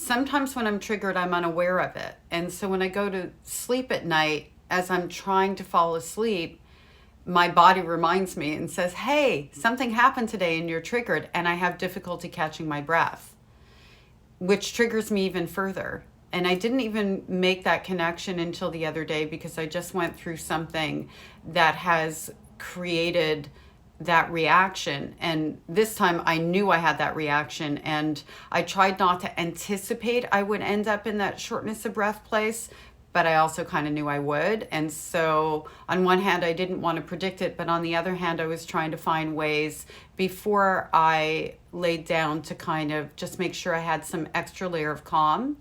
sometimes when I'm triggered, I'm unaware of it. And so when I go to sleep at night, as I'm trying to fall asleep, my body reminds me and says, hey, something happened today and you're triggered. And I have difficulty catching my breath, which triggers me even further. And I didn't even make that connection until the other day, because I just went through something that has created that reaction. And this time I knew I had that reaction, and I tried not to anticipate I would end up in that shortness of breath place, but I also kind of knew I would. And so on one hand, I didn't want to predict it, but on the other hand, I was trying to find ways before I laid down to kind of just make sure I had some extra layer of calm.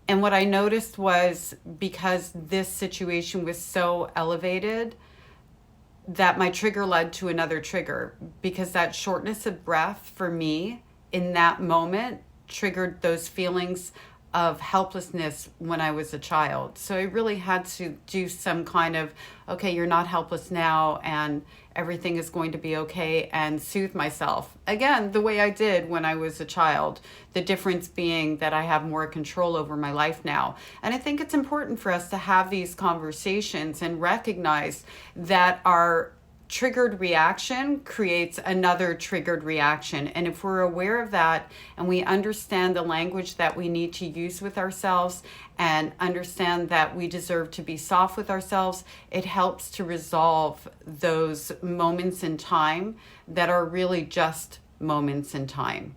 And what I noticed was, because this situation was so elevated, that my trigger led to another trigger, because that shortness of breath for me in that moment triggered those feelings of helplessness when I was a child. So I really had to do some kind of, okay, you're not helpless now and everything is going to be okay, and soothe myself. Again, the way I did when I was a child, the difference being that I have more control over my life now. And I think it's important for us to have these conversations and recognize that our triggered reaction creates another triggered reaction. And if we're aware of that and we understand the language that we need to use with ourselves and understand that we deserve to be soft with ourselves, it helps to resolve those moments in time that are really just moments in time.